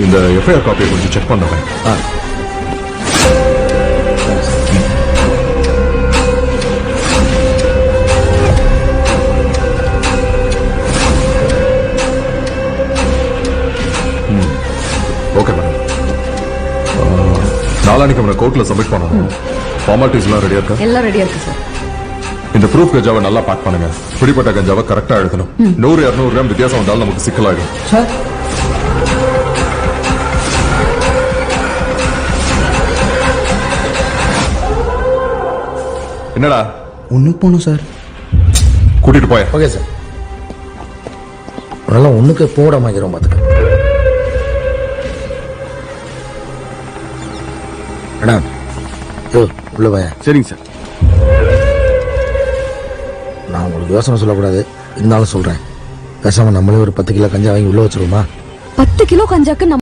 இந்த எஃப்ஐஆர் காப்பியை கொஞ்சம் செக் பண்ணுறேன். Okay madam. நாளானிக்கு அவனை கோர்ட்ல சப்மிட் பண்ணணும். ஃபார்மாலிட்டிஸ் எல்லாம் ரெடியா இருக்கா? எல்லாம் ரெடியா இருக்கு சார். இந்த ப்ரூஃப் கஞ்சாவை நல்லா பேக் பண்ணுங்க. பிடிப்பட்ட கஞ்சாவை கரெக்டா எழுதணும். 100-200 கிராம் வித்தியாசம் வந்தாலும் நமக்கு சிக்கலாயிடும். சார் என்னடா ஒன்றுக்கு போகணும் சார். கூட்டிட்டு போய. Okay sir. நல்லா ஒன்றுக்கு போட மாக்கிறோம் பார்த்துக்க. மேடம் உள்ள போய. சரிங்க சார். நான் உங்களுக்கு யோசனை சொல்லக்கூடாது, இருந்தாலும் சொல்கிறேன். பேசாமல் நம்மளே ஒரு 10 கிலோ கஞ்சா வாங்கி உள்ளே வச்சிருவோமா? 10 கிலோ கஞ்சாக்கு